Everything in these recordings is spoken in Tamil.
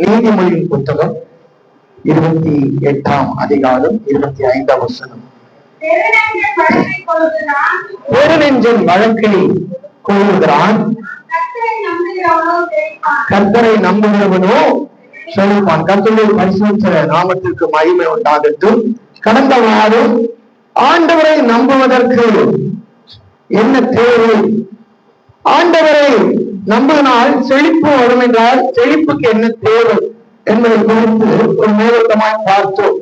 நீதிமொழியின் புத்தகம் 28ஆம் அதிகாரம் 25ஆம் வசனம். பெருநெஞ்சன் வழக்கை கொள்ளுகிறான், கர்த்தரை நம்புகிறவனோ செழிப்பான். கர்த்தருடைய பரிசுத்த நாமத்திற்கு மகிமை உண்டாகட்டும். கடந்த வாரம் ஆண்டவரை நம்புவதற்கு என்ன தேவை, ஆண்டவரை நம்பினால் செழிப்பு வரும் என்றால் செழிப்புக்கு என்ன தேவை என்பதை குறித்து ஒரு மேலோட்டமாய் பார்த்தோம்.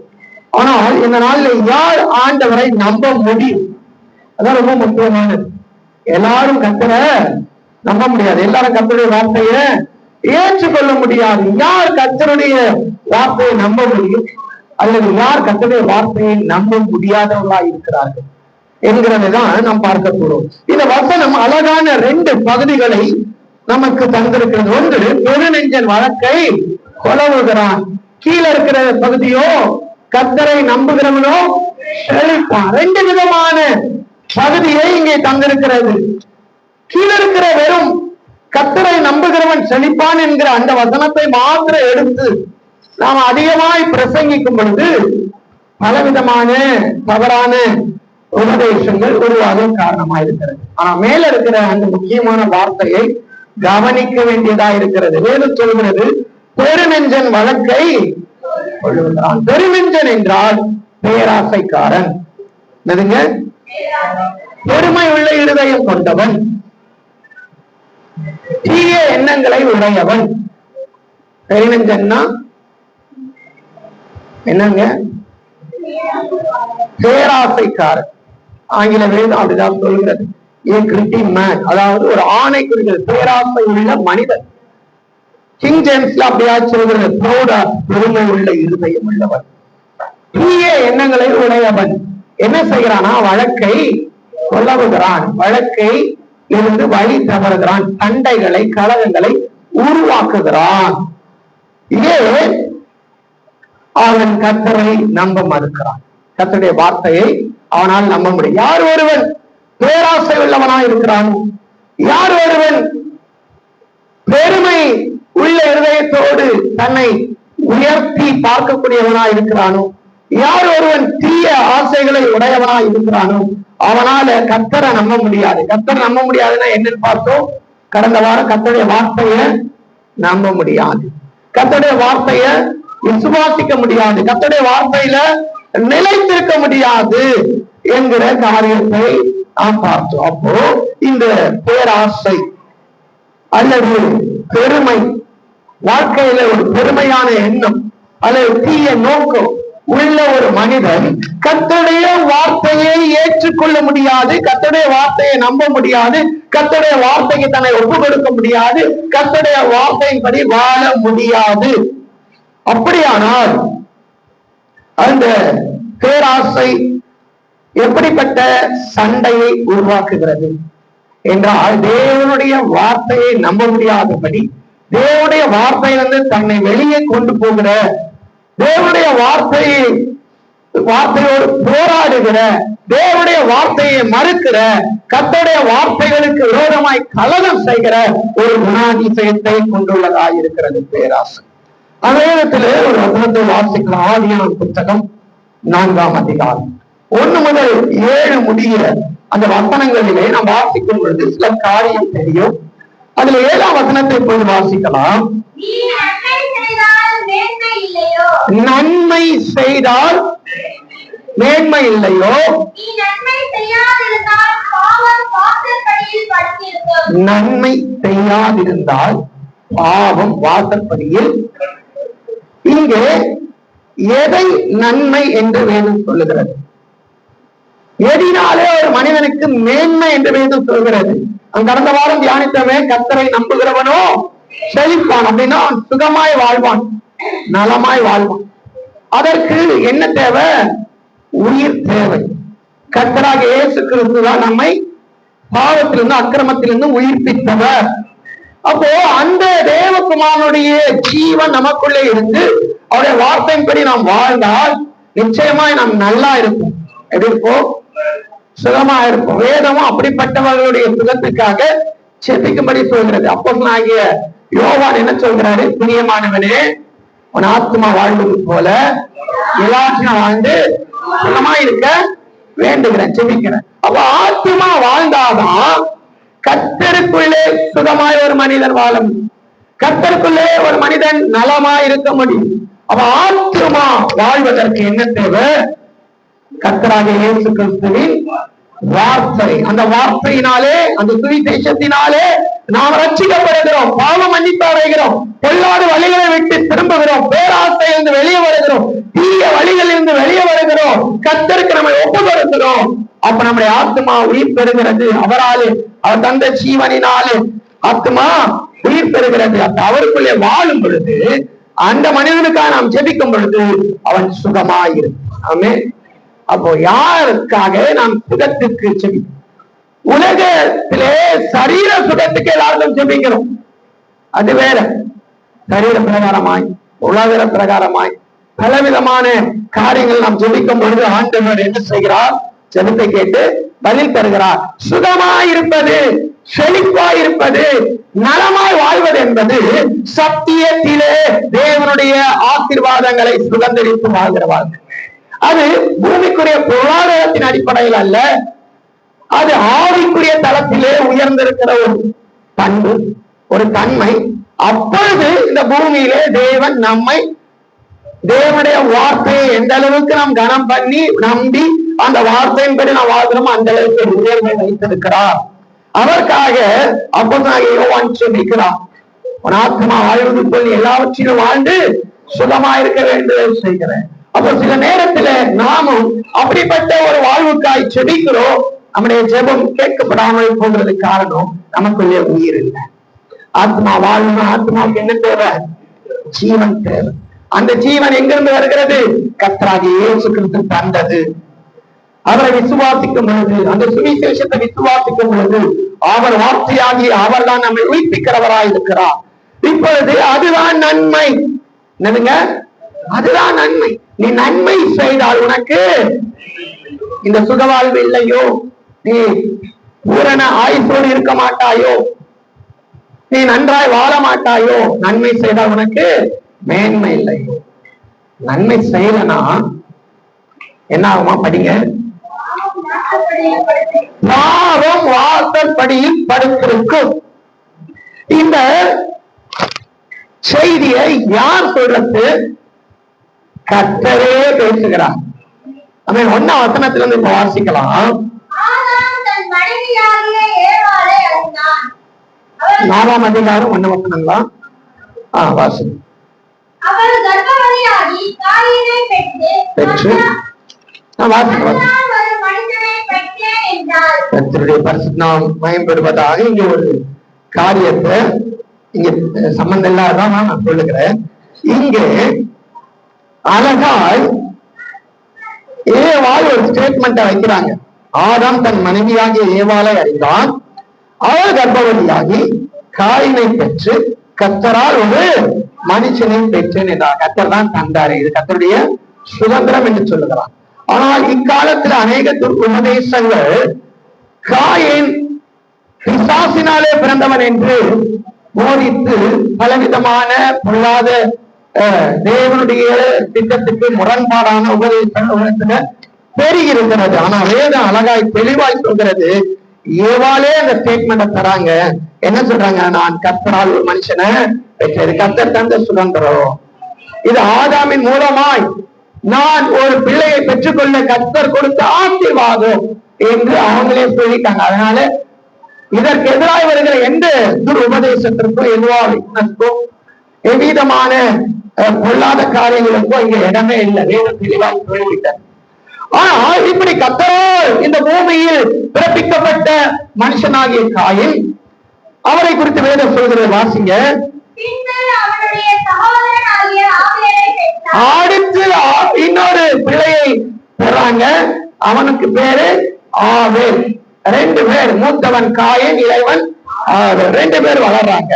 ஆனால் இந்த நாளில் யார் ஆண்டவரை நம்ப முடியும்? அதான் ரொம்ப முக்கியமானது. எல்லாரும் கர்த்தரை நம்ப முடியாது, எல்லாரும் கர்த்தருடைய வார்த்தையை ஏற்றுக்கொள்ள முடியாது. யார் கர்த்தருடைய வார்த்தையை நம்ப முடியும், அல்லது யார் கர்த்தருடைய வார்த்தையை நம்ப முடியாதவர்களா இருக்கிறார்கள் என்கிறதான் நாம் பார்க்க போறோம். இந்த வசனம் அழகான 2 பகுதிகளை நமக்கு தந்திருக்கிறது. ஒன்று, பெருநெஞ்சன் வழக்கை கொலவுகிறான். கீழே இருக்கிற பகுதியோ கர்த்தரை நம்புகிறவனோ செழிப்பான். 2 விதமான பகுதியை இங்கே தந்திருக்கிறது. கீழே இருக்கிற வெறும் கர்த்தரை நம்புகிறவன் செழிப்பான் என்கிற அந்த வசனத்தை மாத்திரம் எடுத்து நாம் அதிகமாய் பிரசங்கிக்கும் பொழுது பலவிதமான தவறான உபதேசங்கள் உருவாக காரணமாக இருக்கிறது. ஆனா மேல இருக்கிற அந்த முக்கியமான வார்த்தையை கவனிக்க வேண்டியதா இருக்கிறது. வேதம் சொல்கிறது, பெருநெஞ்சன் வழக்கை கொள்ளுகிறான். பெருநெஞ்சன் என்றால் பேராசைக்காரன். என்னதுங்க? பெருமை உள்ள இருதயம் கொண்டவன், தீய எண்ணங்களை உடையவன். பெருநெஞ்சன்னா என்னங்க? பேராசைக்காரன். ஆங்கில வேதம் அப்படிதான் சொல்கிறது. அதாவது ஒரு ஆணை குறிக்கிறது, பேராசை உள்ள மனிதன். கிங் ஜேம்ஸ்ல அப்படியா சொல்கிறது, பெருமை உள்ள இருதயம் உள்ளவன், தீய எண்ணங்களை உடையவன். என்ன செய்கிறானா? வழக்கை கொலவுகிறான், வழக்கை இருந்து வழி தவறுகிறான், சண்டைகளை கலகங்களை உருவாக்குகிறான். இதே அவன் கர்த்தரை நம்ப மறுக்கிறான். கர்த்தருடைய வார்த்தையை அவனால் நம்ப முடியும். யார் ஒருவன் பேராசை உள்ளவனாய் இருக்கிறான், யார் ஒருவன் பெருமை உள்ள இருதயத்தோடு தன்னை உயர்த்தி பார்க்கக்கூடியவனாய் இருக்கிறானோ, யார் ஒருவன் தீய ஆசைகளை உடையவனாய் இருக்கிறானோ, அவனால கர்த்தரை நம்ப முடியாது. கர்த்தரை நம்ப முடியாதுன்னா என்னன்னு பார்த்தோம் கடந்த வாரம். கர்த்தருடைய வார்த்தையை நம்ப முடியாது, கர்த்தருடைய வார்த்தையை விசுவாசிக்க முடியாது, கர்த்தருடைய வார்த்தையில நிலைத்திருக்க முடியாது என்கிற காரியத்தை நாம் பார்த்தோம். அப்போ இந்த பேராசை அல்லது பெருமை, வாழ்க்கையில ஒரு பெருமையான எண்ணம் அல்லது தீய நோக்கம் உள்ள ஒரு மனிதன் கர்த்தருடைய வார்த்தையை ஏற்றுக்கொள்ள முடியாது, கர்த்தருடைய வார்த்தையை நம்ப முடியாது, கர்த்தருடைய வார்த்தைக்கு தன்னை ஒப்பு கொடுக்க முடியாது, கர்த்தருடைய வார்த்தையின்படி வாழ முடியாது. அப்படியானால் அந்த பேராசை எப்படிப்பட்ட சண்டையை உருவாக்குகிறது என்றால், தேவனுடைய வார்த்தையை நம்ப முடியாதபடி, தேவனுடைய வார்த்தையிலிருந்து தன்னை வெளியே கொண்டு போகிற, தேவனுடைய வார்த்தையோடு போராடுகிற, தேவனுடைய வார்த்தையை மறுக்கிற, கர்த்தருடைய வார்த்தைகளுக்கு விரோதமாய் கலகம் செய்கிற ஒரு குணாதிசயத்தை கொண்டுள்ளதாக இருக்கிறது பேராசை. அதேவிதத்திலே ஒரு வசனத்தை வாசிக்கலாம். ஆதியாகமம் புத்தகம் 4ஆம் அதிகாரம் 1 முதல் 7 முடிகிற அந்த வசனங்களிலே நாம் வாசிக்கும் பொழுது சில காரியம் தெரியும். அதுல 7ஆம் வசனத்தை போய் வாசிக்கலாம். நன்மை செய்தால் மேன்மை இல்லையோ, நன்மை செய்யாதிருந்தால் பாவம் வாசற்படியில். இங்கே எதை நன்மை என்று வேதம் சொல்லுகிறது? எதினாலே ஒரு மனிதனுக்கு மேன்மை என்று வேதம் சொல்கிறது? கடந்த வாரம் தியானித்தவே, கர்த்தரை நம்புகிறவனோ செழிப்பான். அப்படின்னா அவன் சுகமாய் வாழ்வான், நலமாய் வாழ்வான். அதற்கு என்ன தேவை? உயிர் தேவை. கர்த்தராக இயேசு கிறிஸ்து தான் நம்மை பாவத்திலிருந்து அக்கிரமத்திலிருந்து உயிர்ப்பித்தவர். அப்போ அந்த தேவகுமாரனுடைய ஜீவன் நமக்குள்ளே இருந்து அவருடைய வார்த்தையின்படி நாம் வாழ்ந்தால் நிச்சயமாய் நாம் நல்லா இருப்போம். எப்படி இருப்போம்? சுகமா இருப்போம். வேதமும் அப்படிப்பட்டவர்களுடைய சுகத்துக்காக செபிக்கும்படி சொல்கிறது. அப்போஸ்தலனாகிய யோவான் என்ன சொல்கிறாரு? பிரியமானவனே, உன் ஆத்மா வாழ்வது போல எல்லாத்தையும் வாழ்ந்து சுகமா இருக்க வேண்டுகிறேன், செபிக்கிறேன். அப்ப ஆத்மா வாழ்ந்தாதான் கர்த்தருக்குள்ளே சுகமாய் ஒரு மனிதன் வாழ முடியும். கர்த்தருக்குள்ளே ஒரு மனிதன் நலமாய் இருக்க முடியும். அப்ப ஆத்மா வாழ்வதற்கு என்ன தேவை? கர்த்தராகிய இயேசு கிறிஸ்துவின் வார்த்தை. அந்த வார்த்தையினாலே, அந்த சுவிசேஷத்தினாலே நாம் ரட்சிக்கப்படுகிறோம், பாவ மன்னிப்பு அடைகிறோம், பொல்லாத வழிகளை விட்டு திரும்புகிறோம், பேராசையிலிருந்து வெளியே வருகிறோம், தீய வழிகளில் இருந்து வெளியே வருகிறோம், கர்த்தருக்கு நம்மை ஒப்பு கொடுக்கிறோம். அப்ப நம்முடைய ஆத்மா உயிர் பெறுகிறது. அவராலே, அவர் தந்த ஜீவனினாலே ஆத்மா உயிர் பெறுகிறது. அப்ப அவருக்குள்ளே வாழும் பொழுது, அந்த மனிதனுக்காக நாம் ஜெபிக்கும் பொழுது அவன் சுகமாயிருக்கும். ஆமென். அப்போ யாருக்காக நாம் சுகத்துக்கு ஜெபிக்கிறோம்? உலகத்திலே சரீர சுகத்துக்கு எல்லாருக்கும் ஜெபிக்கிறோம். அது வேற. சரீர பிரகாரமாய், உலக பிரகாரமாய் பலவிதமான காரியங்கள் நாம் ஜெபிக்கும் பொழுது ஆண்டவர் என்ன செய்கிறார்? ஜெபத்தை கேட்டு பதில் தருகிறார். சுகமாயிருப்பது, செழிப்பாயிருப்பது, நலமாய் வாழ்வது என்பது சத்தியத்திலே தேவனுடைய ஆசீர்வாதங்களை சுதந்திரித்து வாழ்கிறவார்கள். அது பூமிக்குரிய பொருளாதாரத்தின் அடிப்படையில் அல்ல, அது ஆவிக்குரிய தளத்திலே உயர்ந்திருக்கிற ஒரு பண்பு, ஒரு தன்மை. அப்பொழுது இந்த பூமியிலே தேவன் நம்மை, தேவனுடைய வார்த்தையை எந்த அளவுக்கு நாம் கனம் பண்ணி நம்பி அந்த வார்த்தையின்படி நாம் வாழ்கிறோம், அந்த அளவுக்கு உயர்வை வைத்திருக்கிறார். அதற்காக அப்போஸ்தலனாகிய யோவான் சொல்லிக்கிறார், உன் ஆத்மா வாழ்வது போல் எல்லாவற்றிலும் வாழ்ந்து சுகமா இருக்க வேண்டும் செய்கிறேன். அப்போ சில நேரத்துல நாமும் அப்படிப்பட்ட ஒரு வாழ்வுக்காய் செபிக்கிறோம். நம்முடைய ஜெபம் கேட்கப்படாமல் போகிறது காரணம் நமக்குள்ளே உயிர் இல்லை. ஆத்மா வாழணும். ஆத்மாவுக்கு என்ன தேவை? ஜீவன் தேவை. அந்த ஜீவன் எங்கிருந்து வருகிறது? கர்த்தராகிய இயேசு கிறிஸ்து தந்தது. அவரை விசுவாசிக்கும் பொழுது, அந்த சுவிசேஷத்தை விசுவாசிக்கும் பொழுது, அவர் வார்த்தையாகி அவர் தான் நம்மை உயிர்ப்பிக்கிறவராய் இருக்கிறார். இப்பொழுது அதுதான் நன்மை. என்னதுங்க? அதுதான் நன்மை. நீ நன்மை செய்தால் உனக்கு இந்த சுகவாழ்வு இல்லையோ, நீ பூரண ஆயுசோடு இருக்க மாட்டாயோ, நீ நன்றாய் வாழ மாட்டாயோ. நன்மை செய்தால் உனக்கு மேன்மை இல்லையோ. நன்மை செய்யலனா என்ன ஆகுமா? படிங்க. பாவம் வாசற்படியில் படுத்திருக்கும். இந்த செய்தியை யார் சொல்றது? கர்த்தரே பேசுகிறார். அவன் 1ஆம் வசனத்திலிருந்து இப்ப வாசிக்கலாம். 4ஆம் அதிகாரம் 1 வசனங்களா? வாசி. பெற்று கர்த்தருடைய பரிசுத்த நாமம் மகிமைப்படுவதாக. இங்க ஒரு காரியத்தை இங்க சம்பந்தம் இல்லாதான் நான் சொல்லுகிறேன். இங்கே அழகாய் ஏவாள் ஒரு ஸ்டேட்மெண்ட் வைக்கிறாங்க. ஆதாம் தன் மனைவியாகிய ஏவாளை அறிந்தான், அவள் கர்ப்பவதியாகி காயினை பெற்று கர்த்தரால் ஒரு மனுஷனை பெற்றேன் என்றார். கர்த்தர் தான் தந்தாரு. இது கர்த்தருடைய சுதந்திரம் என்று சொல்லுகிறார். ஆனால் இக்காலத்தில் அநேக உபதேசங்கள் காயின் பிசாசினாலே பிறந்தவன் என்று போதித்து பலவிதமான பொல்லாத தேவனுடைய திட்டத்துக்கு முரண்பாடான உபதேசங்கள் பெருகிருக்கிறது. ஆனா வேதம் அழகாய் தெளிவாய் சொல்கிறது. ஏவாளே அந்த ஸ்டேட்மெண்ட தராங்க. என்ன சொல்றாங்க? நான் கர்த்தரால் ஒரு மனுஷனை பெற்றது. கர்த்தர் தந்த சுதந்திரம். இது ஆதாமின் மூலமாய் நான் ஒரு பிள்ளையை பெற்றுக்கொள்ள கர்த்தர் கொடுத்த ஆசீர்வாதம் என்று அவங்களே சொல்லிட்டாங்க. அதனால இதற்கு எதிராக வருகிற எந்த துர் உபதேசத்திற்கும் எதுவாக எவ்விதமான பொல்லாத காரியங்களுக்கும் இங்க இடமே இல்லை. வேதம் தெளிவாக சொல்லிவிட்டார். ஆனா இப்படி கர்த்தரால் இந்த பூமியில் பிறப்பிக்கப்பட்ட மனுஷனாகிய காயின், அவரை குறித்து வேதம் சொல்கிறது. வாசிங்க. அடுத்து இன்னொரு பிள்ளையை பெறாங்க. அவனுக்கு பேரு ஆவேல். 2 பேர், மூத்தவன் காயின், இளைவன் ஆவேல். 2 பேர் வளர்றாங்க.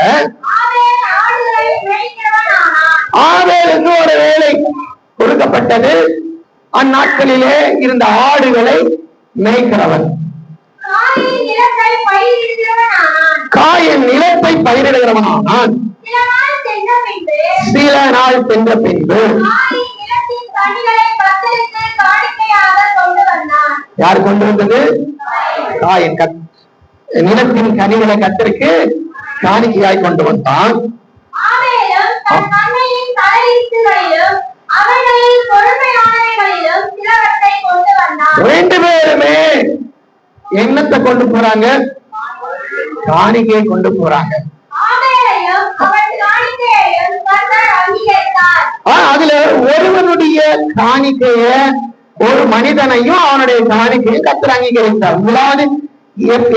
ஆவேலுக்கு ஒரு வேலை கொடுக்கப்பட்டது. அந்நாட்களிலே இருந்த ஆடுகளை மேய்க்கிறவன். காயின் நிலத்தை பயிரிடுகிறவனானான். சில நாள் சென்ற பின்பு யார் கொண்டு வந்தது? காயின். நிலத்தின் கனிகளை கர்த்தருக்கு காணிக்கையாய் கொண்டு வந்தான். ரெண்டு பேருமே என்னத்தை கொண்டு போறாங்க? காணிக்கையை கொண்டு போறாங்க. அதுல ஒருவனுடைய காணிக்கைய, ஒரு மனிதனையும் அவனுடைய காணிக்கையும் கர்த்தர் அங்கீகரித்தார். முதலாவது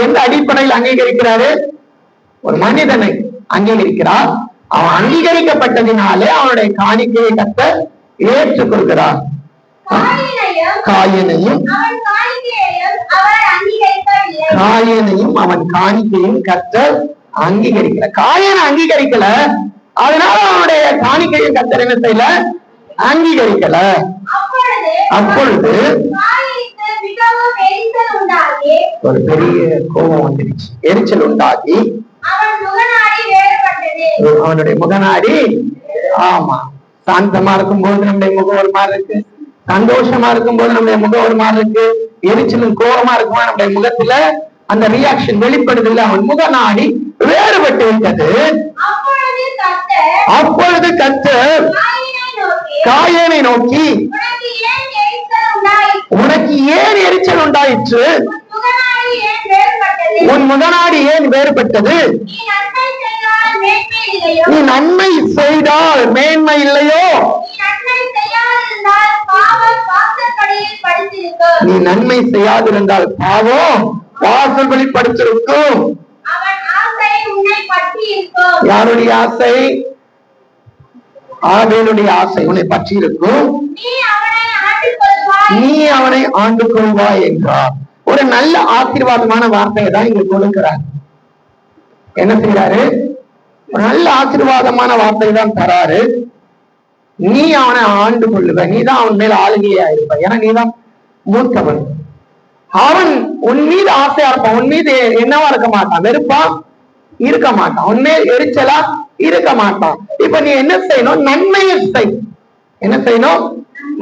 எந்த அடிப்படையில் அங்கீகரிக்கிறாரு? ஒரு மனிதனை அங்கீகரிக்கிறார். அவன் அங்கீகரிக்கப்பட்டதினாலே அவனுடைய காணிக்கையை கர்த்தர் ஏற்றுக்கொள்கிறார். காயினையும் அவன் காணிக்கையும் கர்த்தர் அங்கீகரிக்கல. காயனை அங்கீகரிக்கல, அதனால அவனுடைய காணிக்கையும் கர்த்தர் என்ன செய்யல? அங்கீகரிக்கல. அப்பொழுது ஒரு பெரிய கோபம் வந்துருச்சு, எரிச்சல் உண்டாகி அவனுடைய முகநாடி, ஆமா, சாந்தமா இருக்கும் போது நம்முடைய முகம் ஒரு மாதிரி இருக்கு, சந்தோஷமா இருக்கும் போது நம்முடைய முகம் ஒரு மாதிரி இருக்கு, எரிச்சலும் கோபமா இருக்குமா நம்முடைய முகத்துல அந்த ரியாக்ஷன் வெளிப்படுது இல்ல, அவன் முகநாடி வேறுபட்டு விட்டது. அப்பொழுது கர்த்தர் காயனை நோக்கி, உனக்கு ஏன் எரிச்சல் உண்டாயிற்று? உன் முகநாடி ஏன் வேறுபட்டது? நீ நன்மை செய்தால் மேன்மை இல்லையோ? நீ நன்மை செய்யாதிருந்தால் பாவம் வாசல்களில் படுத்திருக்கும். யாருடைய ஆசை? ஆவேலுடைய ஆசை உன்னை பற்றி இருக்கும். நீ அவனை ஆண்டு கொள்வாய் என்றார். ஒரு நல்ல ஆசீர்வாதமான வார்த்தையை தான் இங்க கொடுக்கிறார். என்ன செய்யறாரு? ஒரு நல்ல ஆசீர்வாதமான வார்த்தை தான் தராரு. நீ அவனை ஆண்டு கொள்ளுவ, நீதான் அவன் மேல ஆளுகையா இருப்ப, ஏன்னா நீதான் மூத்தவன். அவன் உன் மீது ஆசையா இருப்பான், உன் மீது என்னவா இருக்க மாட்டான், வெறுப்பா இருக்க மாட்டான், உன் மேல் எரிச்சலா இருக்க மாட்டான். இப்ப நீ என்ன செய்யணும்? நன்மையை செய். என்ன செய்யணும்?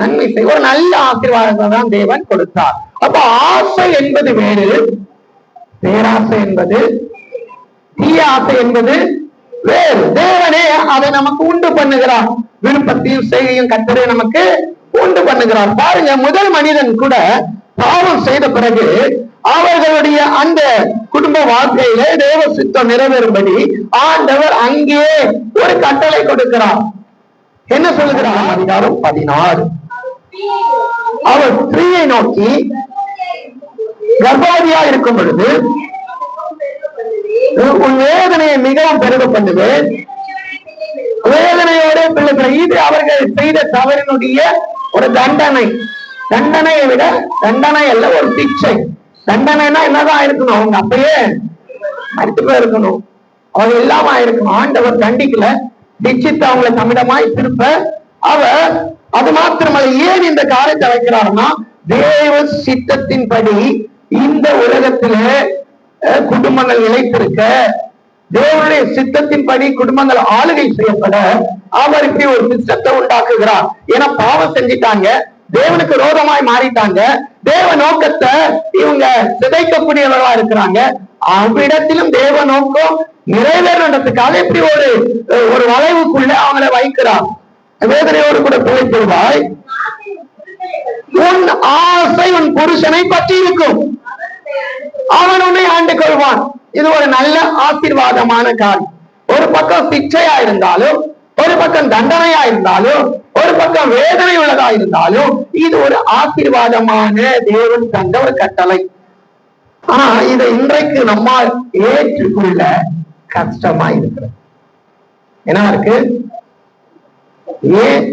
நன்மை செய். ஒரு நல்ல ஆசீர்வாதத்தை தான் தேவன் கொடுத்தார். அப்ப ஆசை என்பது வேறு, பேராசை என்பது, தீய ஆசை என்பது வேறு. தேவனே அதை நமக்கு உண்டு பண்ணுகிறார். விருப்பத்தையும் செய்கையும் கர்த்தரே நமக்கு உண்டு பண்ணுகிறார். பாருங்க, முதல் மனிதன் கூட பாவம் செய்த பிறகு அவர்களுடைய அந்த குடும்ப வாழ்க்கையிலே தேவ சித்தம் நிறைவேறும்படி ஆண்டவர் அங்கே ஒரு கட்டளை கொடுக்கிறார். என்ன சொல்லுகிறார்? அதிகாரம் 16. அவர் ஸ்திரீயை நோக்கி, கர்ப்பவதியா இருக்கும் பொழுது உன் வேதனையை மிகவும் பெருக பண்ணுவேன், வேதனையோட பிள்ளைகளை. இது அவர்கள் செய்த தவறினுடைய ஒரு தண்டனை. தண்டனையை விட தண்டனை அல்ல, ஒரு சிக்ஷை. தண்டனைனா என்னதான் இருக்கணும்? அவங்க அப்பயே மறுத்து போயிருக்கணும், அவங்க இல்லாம இருக்கணும். ஆண்டவர் தண்டிக்கல, திச்சித்து அவங்களை தமிழமாய் திருப்ப அவர் அது மாத்திரமல்ல. ஏன் இந்த காரியத்தை வைக்கிறார்னா, தேவ சித்தத்தின்படி இந்த உலகத்திலே குடும்பங்கள் நிலைத்திருக்க, தேவனுடைய சித்தத்தின்படி குடும்பங்கள் ஆளுகை செய்யப்பட அவர் இப்படி ஒரு சிஸ்டத்தை உண்டாக்குகிறார். ஏன்னா பாவம் செஞ்சிட்டாங்க, தேவனுக்கு ரோதமாய் மாறிட்டாங்க, தேவ நோக்கத்தை இவங்க சிதைக்கக்கூடியவர்களா இருக்கிறாங்க. அவ்விடத்திலும் தேவ நோக்கம் நிறைவேறதுக்காக இப்படி ஒரு வளைவுக்குள்ள அவங்களை வைக்கிறார். வேதனையோடு கூட பிழைப்படுவாய், உன் ஆசை உன் புருஷனை பற்றி இருக்கும், அவன் உன்னை ஆண்டு கொள்வான். இது ஒரு நல்ல ஆசீர்வாதமான காரியம். ஒரு பக்கம் சிக்ஷையா இருந்தாலும், ஒரு பக்கம் தண்டனையா இருந்தாலும், ஒரு பக்கம் வேதனை உள்ளதா இருந்தாலும், இது ஒரு ஆசீர்வாதமான தேவன் தந்த ஒரு கட்டளை. ஆனா இதை இன்றைக்கு நம்மால் ஏற்றுக்கொள்ள கஷ்டமா இருக்கிறது. என்ன இருக்கு? ஏன்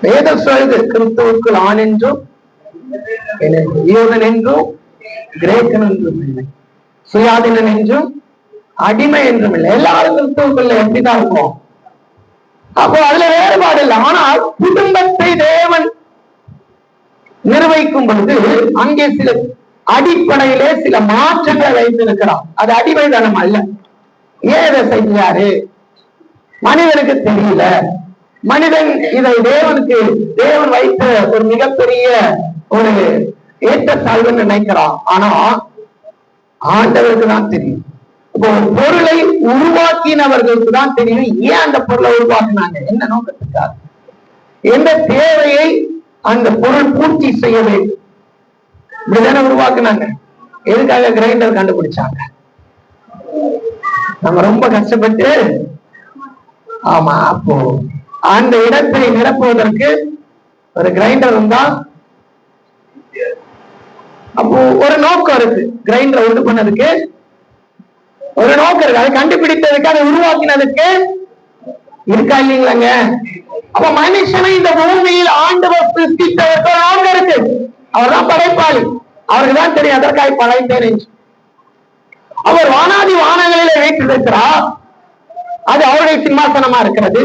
வேதம் சொல்லுது, கிறிஸ்துவுக்குள் ஆண் என்றும் யூதன் என்றும் கிரேக்கன் என்றும் இல்லை, சுயாதீனன் என்றும் அடிமை என்றும் இல்லை, எல்லாரும் கிறிஸ்துவுக்குள்ள எப்படிதான் இருக்கும். அப்போ அதுல வேறுபாடு இல்லை. ஆனால் குடும்பத்தை தேவன் நிர்வகிக்கும் பொழுது அங்கே சில அடிப்படையிலே சில மாற்றங்களை வைத்திருக்கிறார். அது அடிமைதனம் அல்ல. ஏன் இதை செஞ்சாரு? மனிதனுக்கு தெரியல. மனிதன் இதை தேவன் வைத்த ஒரு மிகப்பெரிய ஒரு ஏற்றத்தாழ்வுன்னு நினைக்கிறான். ஆனா ஆண்டவருக்கு தான் தெரியும். இப்போ ஒரு பொருளை உருவாக்கினவர்களுக்கு தான் தெரியும் ஏன் அந்த பொருளை உருவாக்கினாங்க, என்ன நோக்கத்துக்காக, எந்த தேவையை அந்த பொருள் பூர்த்தி செய்ய வேண்டும். இப்படிதானே உருவாக்குனாங்க. எதுக்காக கிரைண்டர் கண்டுபிடிச்சாங்க? நம்ம ரொம்ப கஷ்டப்பட்டு, ஆமா, அப்போ அந்த இடத்தை நிரப்புவதற்கு ஒரு கிரைண்டர் இருந்தா அப்போ ஒரு நோக்கம் இருக்கு. கிரைண்டரை உண்டு பண்ணதுக்கு ஒரு நோக்கம் இருக்கு. அதை கண்டுபிடித்ததுக்கு, அதை உருவாக்கினதுக்கு இருக்கா இல்லைங்களாங்க? அப்ப மனுஷனை இந்த பூமியில் ஆண்டவர் சிருஷ்டித்ததற்கு நோக்கம் இருக்கு. அவர் தான் படைப்பாளி. அவருக்கு தான் தெரியும் அதற்காக படைத்தேன். அவர் வானாதி வானங்களிலே வீற்றிருக்கிறார். அது அவருடைய சிம்மாசனமா இருக்கிறது.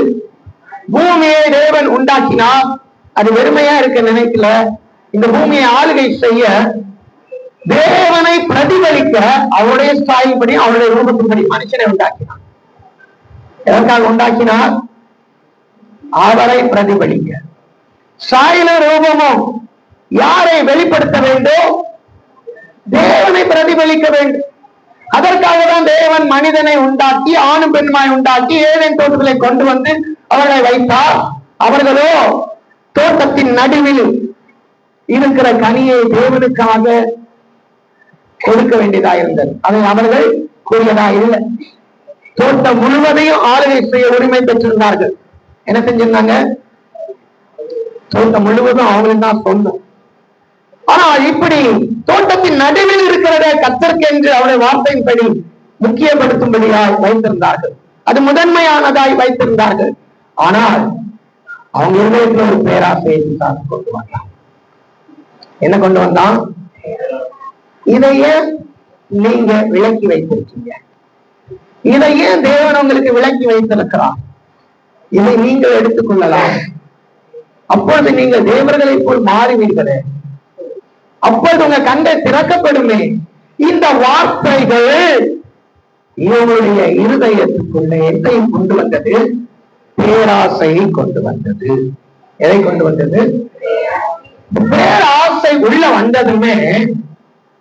பூமியை தேவன் உண்டாக்கினார். அது வெறுமையா இருக்க நினைக்கல. இந்த பூமியை ஆளுகை செய்ய, தேவனை பிரதிபலிக்க, அவருடைய ஸ்தாயின்படி, அவருடைய ரூபத்தின்படி மனுஷனை உண்டாக்கினார். எதற்காக உண்டாக்கினார்? அவரை பிரதிபலிக்க. சாயல ரூபமும் யாரை வெளிப்படுத்த வேண்டும்? தேவனை பிரதிபலிக்க வேண்டும். அதற்காக தான் தேவன் மனிதனை உண்டாக்கி, ஆணும் பெண்மாய் உண்டாக்கி, ஏதேன் தோட்டங்களை கொண்டு வந்து அவர்களை வைத்தார். அவர்களோ தோட்டத்தின் நடுவில் இருக்கிற கனியை தேவனுக்காக கொடுக்க வேண்டியதா இருந்தது. அதை அவர்கள் கூறியதா இல்லை. தோட்டம் முழுவதையும் ஆளுகை செய்ய உரிமை பெற்றிருந்தார்கள். என்ன செஞ்சிருந்தாங்க? தோட்டம் முழுவதும் அவங்களுக்கு தான் சொந்தம். ஆனால் இப்படி தோட்டத்தின் நடுவில் இருக்கிறத கர்த்தருக்கு என்று அவருடைய வார்த்தையின்படி முக்கியப்படுத்தும்படியாய் வைத்திருந்தார்கள். அது முதன்மையானதாய் வைத்திருந்தார்கள். ஆனால் அவங்க இருதயத்தில் ஒரு பேராசையை கொண்டு வந்தான். என்ன கொண்டு வந்தான்? இதையே நீங்க விலக்கி வைத்திருக்கீங்க, இதையே தேவன் உங்களுக்கு விலக்கி வைத்திருக்கிறார், இதை நீங்கள் எடுத்துக்கொள்ளலாம், அப்பொழுது நீங்கள் தேவர்களை போல் மாறுவீர்களே, அப்பொழுது உங்க கண்டை திறக்கப்படுமே. இந்த வார்த்தைகள் இவனுடைய இருதயத்துக்குள்ள எதை கொண்டு வந்தது? பேராசையை கொண்டு வந்தது. எதை கொண்டு வந்தது? பேராசை உள்ள வந்ததுமே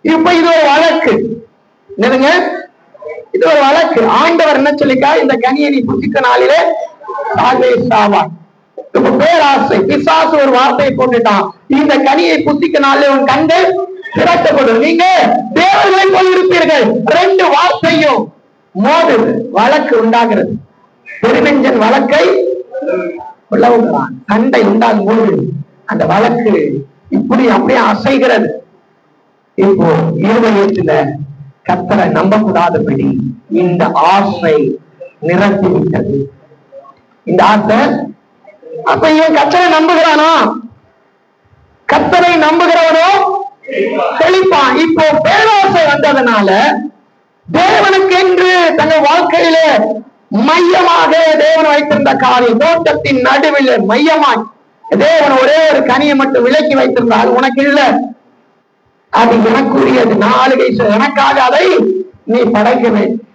இப்ப இது ஒரு வழக்கு. என்னதுங்க? இது ஒரு வழக்கு. ஆண்டவர் என்ன சொல்லிக்கா? இந்த கனியை நீ புசித்த நாளிலே சாவாய். இப்ப பேராசை, பிசாசு ஒரு வார்த்தையை போட்டுட்டான். இந்த கனியை புசிக்க நாளிலே உன் கண்கள் திறக்கப்படும், நீங்க தேவர்களை போல் இருப்பீர்கள். ரெண்டு வார்த்தையும் மோதுது, வழக்கு உண்டாகிறது. பெருநெஞ்சன் வழக்கை உள்ளவுகிறான். சண்டை உண்டாகும் போது அந்த வழக்கு இப்படி அப்படியே அசைகிறது. இப்போ இருதயத்துல கர்த்தரை நம்பக்கூடாதபடி இந்த ஆசை நிரப்பி விட்டது. இந்த ஆசை அப்ப இவன் கர்த்தரை நம்புகிறானா? கர்த்தரை நம்புகிறவனோ செழிப்பான். இப்போ பேராசை வந்ததுனால தேவனுக்கு என்று தங்கள் வாழ்க்கையில மையமாக தேவன் வைத்திருந்த காரியம், தோட்டத்தின் நடுவில் மையமாய் தேவன் ஒரே ஒரு கனியை மட்டும் விலக்கி வைத்திருந்தார். உனக்கு இல்ல, அது எனக்குரியது, நான் ஆளுகை எனக்காக அதை நீ படைக்க வேண்டும்.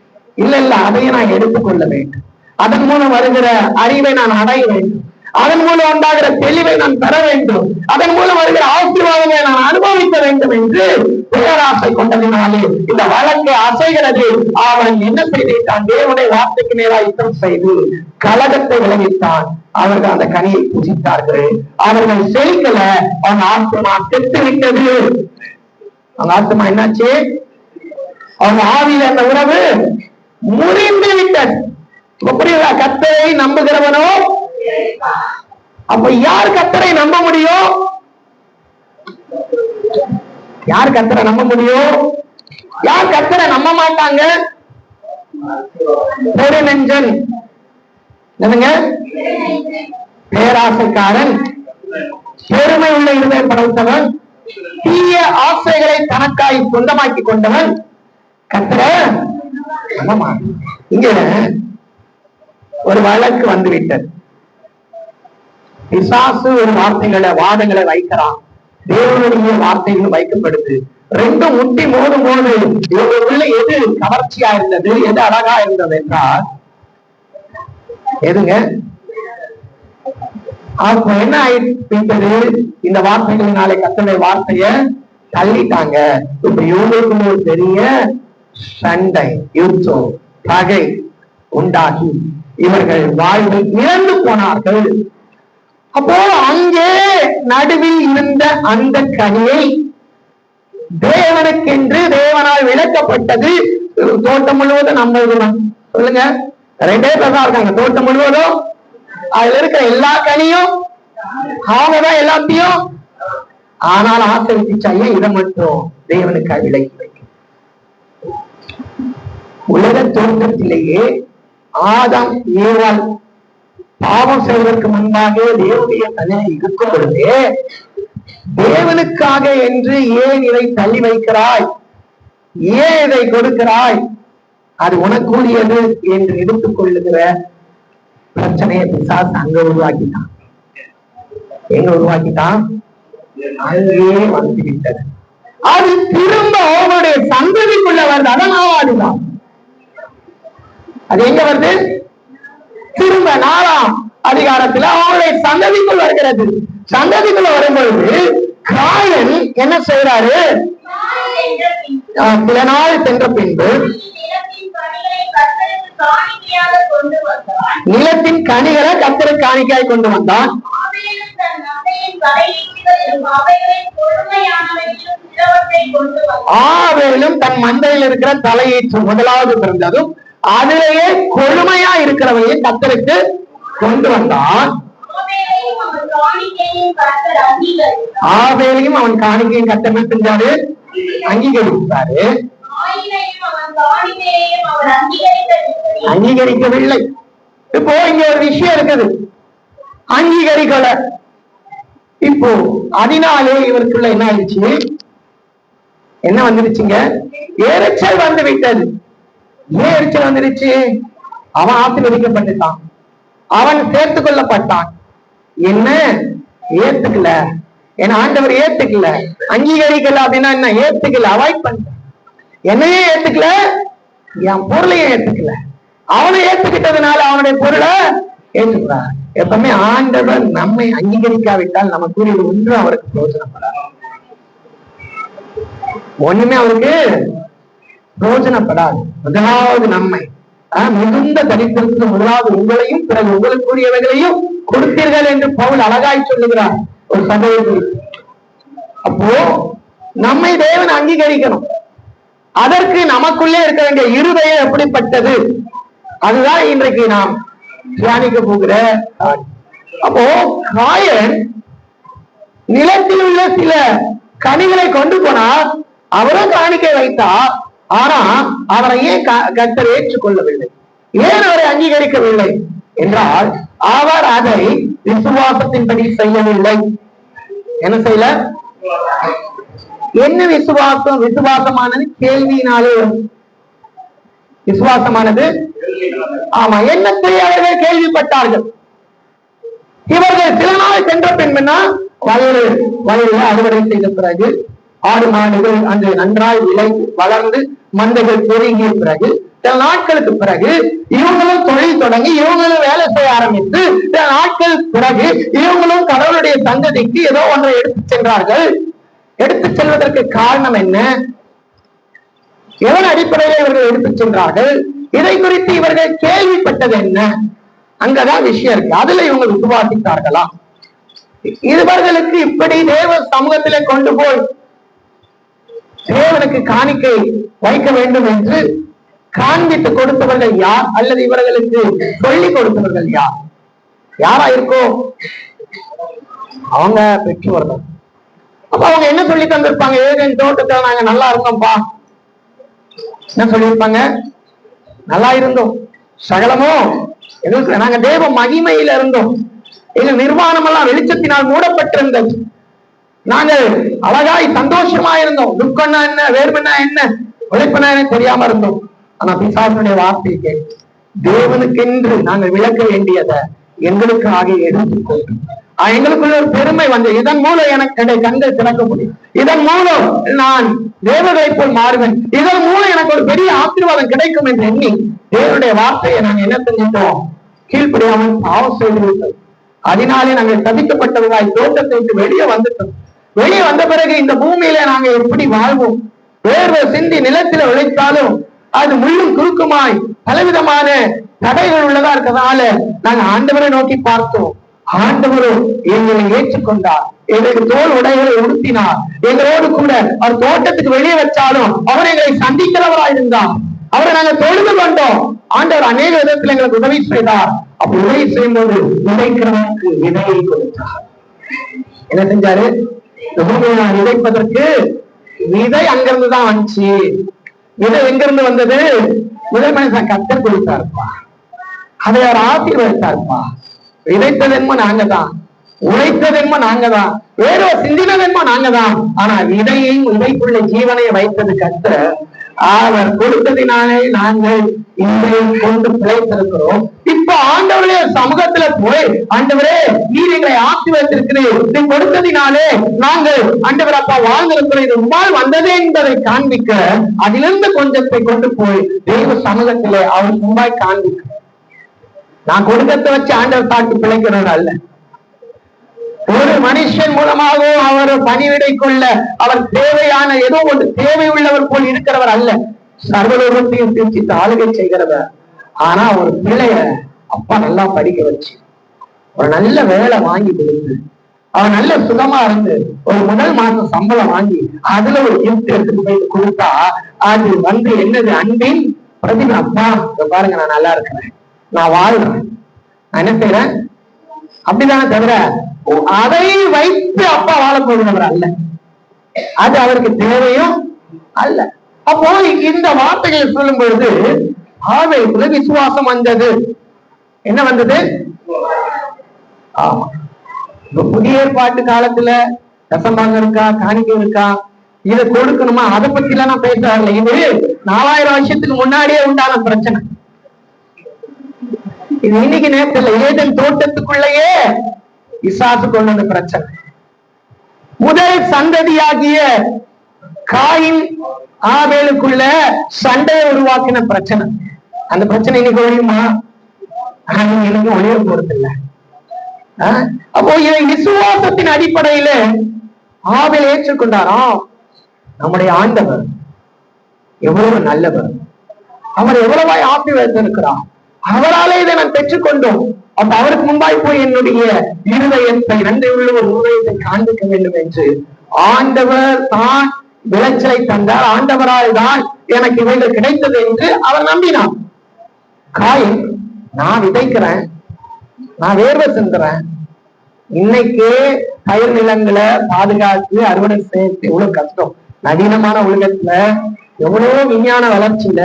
இல்ல இல்ல, அதையும் நான் எடுத்துக்கொள்ள வேண்டும். அதன் மூலம் வருகிற அறிவை நான் அடைய வேண்டும். அதன் மூலம் உண்டாகிற தெளிவை நான் பெற வேண்டும். அதன் மூலம் வருகிற ஆசீர்வாதங்களை நான் அனுபவிக்க வேண்டும் என்று பேராசை கொண்டதினாலே இந்த வழக்கை அசைகிறது. அவன் என்ன செய்தான்? தேவனுடைய வார்த்தைக்கு நேராக யுத்தம் செய்து கலகத்தை விளைவித்தான். அவர்கள் அந்த கனியை புசித்தார்கள். அவர்கள் செழிக்கல, அவன் ஆத்மா செத்து விட்டது. அவங்க ஆத்மா என்னாச்சு? அவங்க ஆவியில அந்த உறவு முறிந்து விட்டது. புரியுதா? கர்த்தரை நம்புகிறவனோ, அப்ப யார் கர்த்தரை நம்ப முடியும்? யார் கர்த்தரை நம்ப முடியும்? யார் கர்த்தரை நம்ப மாட்டாங்க? பெருநெஞ்சன், என்னங்க? பேராசைக்காரன், பெருமை உள்ள இருதய படைத்தவன், தீய ஆசைகளை தனக்காய் சொந்தமாக்கி கொண்டவன் கர்த்தரை நம்ப மாட்டான். இங்க ஒரு வழக்கு வந்துவிட்டது. பிசாசு ஒரு வார்த்தைகளை வாதங்களை வைக்கிறான். தேவனுடைய வார்த்தைகள் வைக்கப்படுது. ரெண்டும் முட்டி மோதும் போது இவங்களுக்குள்ள எது கவர்ச்சியா இருந்தது, எது அழகா இருந்தது என்றால் எதுங்க? அப்ப என்ன ஆயிட்டு, இந்த வார்த்தைகளினாலே கர்த்தருடைய வார்த்தைய தள்ளிட்டாங்க. இப்ப இவங்களுக்கும் ஒரு பெரிய சண்டை, யுத்தம், பகை உண்டாகி இவர்கள் வாழ்வை இழந்து போனார்கள். அப்போ அங்கே நடுவில் இருந்த அந்த கனியை தேவனுக்கென்று தேவனால் விளக்கப்பட்டது. தோட்டம் முழுவதும் நம்ம சொல்லுங்க, 2 பேர் இருக்காங்க. தோட்டம் முழுவதும் அதுல இருக்கிற எல்லா கனியும் அவங்கதான் எல்லாத்தையும், ஆனால் ஆசிரிச்சாயே இதை மட்டும் தேவனுக்காக விலக்கி வைக்க. உலக தோற்றத்திலேயே ஆதாம் ஏவாள் பாவம் செய்வதற்கு முன்பாக தேவனுடைய தன்னை இருக்கும் பொழுது தேவனுக்காக என்று ஏன் இதை தள்ளி வைக்கிறாய், ஏன் இதை கொடுக்கிறாய், அது உனக்குரியது என்று எடுத்துக் கொள்ளுகிற பிரச்சனையை பிசாசு அங்க உருவாக்கிட்டான். எங்க உருவாக்கிட்டான்? அங்கேயே வந்துவிட்டது. அது திரும்ப அவனுடைய சந்ததிக்குள்ள வருது. அதனால அது எங்க வருது? திரும்ப 4ஆம் அதிகாரத்துல அவனுடைய சந்ததிக்குள் வருகிறது. சந்ததிக்குள்ள வரும்பொழுது காயன் என்ன செய்யறாரு? சில நாள் சென்ற பின்பு நிலத்தின் கனிகளை கர்த்தருக்கு காணிக்கையாய் கொண்டு வந்தான். ஆவேலும் தன் மந்தையில் இருக்கிற தலையீற்று முதலாவது பிறந்ததும் அதிலேயே கொழுமையா இருக்கிறவையை கர்த்தருக்கு கொண்டு வந்தான். ஆவேலையும் அவன் காணிக்கையும் கர்த்தர் செஞ்சாரு, அங்கீகரித்தாரு. அங்கீகரிக்கவில்லை. இப்போ இங்க ஒரு விஷயம் இருக்குது, அங்கீகரிக்கல. இப்போ அதனாலே இவருக்குள்ள என்ன ஆயிடுச்சு? என்ன வந்துருச்சுங்க? எரிச்சல் வந்து விட்டது. ஏன் எரிச்சல் வந்துருச்சு? அவன் ஆசீர்வதிக்கப்பட்டுட்டான், அவன் சேர்த்துக் கொள்ளப்பட்டான். என்ன ஏத்துக்கல, ஏன்னா ஆண்டவர் ஏத்துக்கல. அங்கீகரிக்கல அப்படின்னா என்ன? ஏத்துக்கல, அவாய்ட் பண்ண. என்னையே ஏத்துக்கல, என் பொருளையும் ஏத்துக்கல. அவனை ஏத்துக்கிட்டதுனால அவனுடைய பொருளை ஏற்றுக்கிறார். எப்பவுமே ஆண்டவர் நம்மை அங்கீகரிக்காவிட்டால் நமக்கு ஒன்று அவருக்கு பிரயோஜனப்படாது, ஒண்ணுமே அவருக்கு பிரயோஜனப்படாது. முதலாவது நம்மை மிகுந்த தரித்திற்கு முதலாவது உங்களையும் பிறகு உங்களுக்குரியவைகளையும் கொடுத்தீர்கள் என்று பவுல் அழகாய் சொல்லுகிறார் ஒரு சம்பவத்தில். அப்போ நம்மை தேவன் அங்கீகரிக்கணும். அதற்கு நமக்குள்ளே இருக்க வேண்டிய இருதயம் எப்படிப்பட்டது, அதுதான் இன்றைக்கு நாம் தியானிக்க போகிற. அப்போ காயன் நிலத்தில் உள்ள சில கனிகளை கொண்டு போனார், அவரும் காணிக்கை வைத்தார். ஆனா அவரை ஏன் கர்த்தர் ஏற்றுக்கொள்ளவில்லை, ஏன் அவரை அங்கீகரிக்கவில்லை என்றால் அவர் அதை விசுவாசத்தின்படி செய்யவில்லை. என்ன செய்யல? என்ன விசுவாசம்? விசுவாசமானது கேள்வியினாலே. விசுவாசமானது ஆமா, என்னத்தை அவர்கள் கேள்விப்பட்டார்கள். இவர்கள் சில நாள் சென்ற பின்புனா வயலில் அறுவடை செய்த பிறகு ஆடு மாடுகள் அன்று நன்றாய் விளை வளர்ந்து மந்தைகள் பெருகிய பிறகு சில நாட்களுக்கு பிறகு இவங்களும் தொழில் தொடங்கி இவங்களும் வேலை செய்ய ஆரம்பித்து சில நாட்கள் பிறகு இவங்களும் கடவுளுடைய சந்ததிக்கு ஏதோ ஒன்றை எடுத்துச் சென்றார்கள். எடுத்துச் செல்வதற்கு காரணம் என்ன? எவன் அடிப்படையில் இவர்கள் எடுத்துச் சென்றார்கள்? இதை குறித்து இவர்கள் கேள்விப்பட்டது என்ன? அங்கதான் விஷயம் இருக்கு. அதுல இவங்க விசுவாசித்தார்களா? இவர்களுக்கு இப்படி தேவ சமூகத்திலே கொண்டு போய் தேவனுக்கு காணிக்கை வைக்க வேண்டும் என்று காண்பித்து கொடுத்தவர்கள் யார், அல்லது இவர்களுக்கு சொல்லிக் கொடுத்தவர்கள் யார்? யாரா இருக்கோ அவங்க பெற்றோர்கள். அப்ப அவங்க என்ன சொல்லி தந்திருப்பாங்க? ஏதேன் தோட்டத்துல நாங்க நல்லா இருந்தோம்ப்பா. என்ன சொல்லியிருப்பாங்க? நல்லா இருந்தோம், சகலமோ எங்களுக்கு நாங்க தேவ மகிமையில இருந்தோம், எங்க நிர்வாணம் எல்லாம் வெளிச்சத்தினால் மூடப்பட்டிருந்தது, நாங்கள் அழகாய் சந்தோஷமா இருந்தோம், துக்கம்னா என்ன, வேர்மனா என்ன, உழைப்புனா என்ன தெரியாம இருந்தோம். ஆனா பிசாசுடைய வார்த்தை கேட்டு தேவனுக்கென்று நாங்கள் விளக்க வேண்டியதை எங்களுக்காக எடுத்துக்கொண்டு எங்களுக்குள்ள ஒரு பெருமை வந்து இதன் மூலம் எனக்கு கண்கள் திறக்க முடியும், இதன் மூலம் நான் தேவதை போல் மாறுவேன், இதன் மூலம் எனக்கு ஒரு பெரிய ஆசீர்வாதம் கிடைக்கும் என்று எண்ணி தேவனுடைய வார்த்தையை நாங்கள் என்ன செஞ்சிட்டோம்? கீழ்ப்படியாமல் பாவம் செய்து விட்டோம். அதனாலே நாங்கள் சதிக்கப்பட்டவர்களாய் தோட்டத்தை விட்டு வெளியே வந்துட்டோம். வெளியே வந்த பிறகு இந்த பூமியில நாங்க எப்படி வாழ்வோம்? வேர்வை சிந்தி நிலத்தில உழைத்தாலும் அது முள்ளும் குறுக்குமாய் பலவிதமான தடைகள் உள்ளதா இருக்கிறதுனால நாங்க ஆண்டவரை நோக்கி பார்த்தோம். ஆண்டவரும் எங்களை ஏற்றுக்கொண்டார், எங்களுக்கு தோல் உடைகளை உடுத்தினார், எங்களோடு கூட அவர் தோட்டத்துக்கு வெளியே வச்சாலும் அவர் எங்களை சந்திக்கிறவராயிருந்தார். அவரை நாங்க தொழுது கொண்டோம். ஆண்டவர் அநேக விதத்தில் எங்களுக்கு உதவி செய்தார். அப்படி உதவி செய்யும் போது விதைக்கிறவனுக்கு விதையை கொடுத்தார். என்ன செஞ்சாரு? விதைப்பதற்கு விதை அங்கிருந்துதான் வந்துச்சு. விதை எங்கிருந்து வந்தது? முதல் மனுஷன் கர்த்தர் கொடுத்தாருப்பா, அதை அவர் ஆசீர்வதித்தாருப்பா. விதைத்ததென்மோ நாங்க தான், உழைத்ததென்மோ நாங்க தான், வேற சிந்தினதென்மோ நாங்க தான். ஆனா விதையையும் விதைக்குள்ள ஜீவனையை வைத்தது கர்த்தர். அவர் கொடுத்ததினாலே நாங்கள் இன்றையும் கொண்டு பிழைத்திருக்கிறோம். இப்ப ஆண்டவருடைய சமூகத்துல போய், ஆண்டவரே நீர் எங்களை ஆசீர்வதித்திருக்கிறீர், நீ கொடுத்ததினாலே நாங்கள் ஆண்டவர் அப்பா வாழ்ந்திருக்கிறோம், இது உம்மால் வந்ததே என்பதை காண்பிக்க அதிலிருந்து கொஞ்சத்தை கொண்டு போய் தெய்வ சமூகத்திலே அவர் சும்மாய் காண்பிக்க. நான் கொடுக்கத்தை வச்சு ஆண்டவர் தாக்கி பிழைக்கிறோம் அல்ல. ஒரு மனுஷன் மூலமாகவும் அவர் பணிவிடை கொள்ள அவர் தேவையான ஏதோ ஒன்று தேவை உள்ளவர் போல் இருக்கிறவர் அல்ல. சர்வலோகத்தையும் தீர்ச்சித்து ஆளுகை செய்கிறவர். ஆனா ஒரு பிள்ளைய அப்பா நல்லா படிக்க வச்சு, ஒரு நல்ல வேலை வாங்கி கொடுத்து, அவன் நல்ல சுகமா இருந்து ஒரு முதல் மாசம் சம்பளம் வாங்கி அதுல ஒரு கிஃப்ட் எடுத்துட்டு போய் கொடுத்தா அது வந்து என்னது? அன்பின் பிரதிபா. அப்பா பாருங்க, நான் நல்லா இருக்கிறேன், நான் வாழ்றேன், நான் என்ன செய்யறேன் அப்படிதானே தவிர அதை வைத்து அப்பா வாழ போகிறவர் அல்ல. அது அவருக்கு தேவையும் அல்ல. அப்போ இந்த வார்த்தைகளை சொல்லும் பொழுது ஆவேலுக்கு விசுவாசம் வந்தது. என்ன வந்தது? ஆமா, புதிய ஏற்பாட்டு காலத்துல தசம்பாங்க இருக்கா, காணிக்கை இருக்கா, இதை கொடுக்கணுமா, அதை பத்தி எல்லாம் நான் பேச வரல. இது 4000 வருஷத்துக்கு முன்னாடியே உண்டான பிரச்சனை. இது இன்னைக்கு நேரத்துல ஏதேன் தோட்டத்துக்குள்ளேயே இசாக்கு கொண்டு வந்த பிரச்சனை. முதல் சந்ததியாகிய காயின் ஆவேலுக்குள்ள சண்டையை உருவாக்கின பிரச்சனை. அந்த பிரச்சனை இன்னைக்கு ஒழியுமா? எனக்கு ஒழிய போறது இல்லை. அப்போ இதை விசுவாசத்தின் அடிப்படையில ஆவேல் ஏற்றுக்கொண்டாராம். நம்முடைய ஆண்டவர் எவ்வளவு நல்லவர், அவர் எவ்வளவாய் ஆசீர்வதித்திருக்கிறார், அவராலே இதை நான் பெற்றுக்கொண்டோம். அப்ப அவருக்கு முன்பாய் போய் என்னுடைய இருதயத்தை, நன்றி உள்ள ஒரு இருதயத்தை காண்பிக்க வேண்டும் என்று ஆண்டவர் தான் விளைச்சலை தந்தார். ஆண்டவரால் தான் எனக்கு இவைகள் கிடைத்தது என்று அவர் நம்பினார். காயின், நான் விதைக்கிறேன், நான் வேர்வை செஞ்சுறேன், இன்னைக்கு பயிர் நிலங்களை பாதுகாத்து அறுவடை செய்ய எவ்வளவு கஷ்டம். நவீனமான உலகத்துல எவ்வளவோ விஞ்ஞான வளர்ச்சியில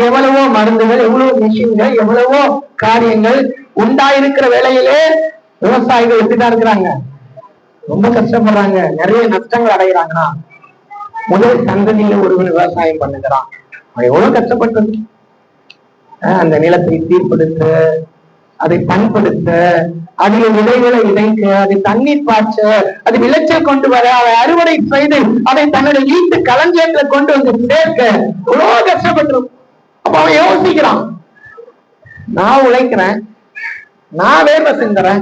எவ்வளவோ மருந்துகள், எவ்வளவோ மிஷின்கள், எவ்வளவோ காரியங்கள் உண்டாயிருக்கிற வேளையிலே விவசாயிகள் எப்படிதான் இருக்கிறாங்க? ரொம்ப கஷ்டப்படுறாங்க, நிறைய நஷ்டங்கள் அடைகிறாங்கன்னா. முதல் சந்ததியில ஒருவன் விவசாயம் பண்ணுகிறான், அவன் எவ்வளவு கஷ்டப்பட்டது. அந்த நிலத்தை சீர்படுத்த, அதை பண்படுத்த, அதில் விதைகளை விதைக்க, அதை தண்ணீர் பாய்ச்ச, அது விளைச்சல் கொண்டு வர, அதை அறுவடை செய்து அதை தன்னுடைய வீட்டு களஞ்சியத்துல கொண்டு வந்து சேர்க்க எவ்வளவு கஷ்டப்பட்டிருக்கும். அப்ப அவன் யோசிக்கிறான், நான் உழைக்கிறேன், நான் வேர்வை செஞ்சுறேன்,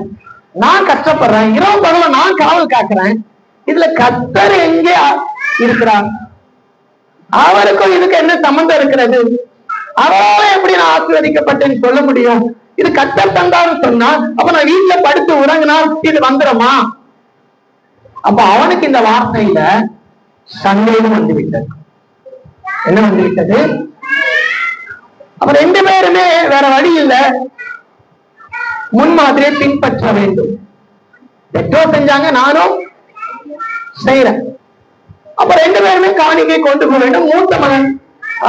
நான் கஷ்டப்படுறேன், இரவு பகல நான் காவல் காக்குறேன், இதுல கர்த்தர் எங்கே இருக்கிறார்? அவருக்கும் இதுக்கு என்ன சம்பந்தம் இருக்கிறது? அவரால எப்படி நான் ஆசீர்வதிக்கப்பட்டேன்னு சொல்ல முடியும்? இது கர்த்தர் தந்தான்னு சொன்னா அப்ப நான் வீட்டுல படுத்து உறங்கினால் இது வந்துடுமா? அப்ப அவனுக்கு இந்த வார்த்தையில சந்தேகம் வந்து விட்டது. என்ன வந்து விட்டது? அப்ப 2 பேருமே வேற வழி இல்லை, முன்மாதிரியை பின்பற்ற வேண்டும். பெற்றோர் செஞ்சாங்க, நானும் செய்யறேன். அப்ப 2 பேருமே காணிக்கை கொண்டு போக வேண்டும். மூத்த மகன்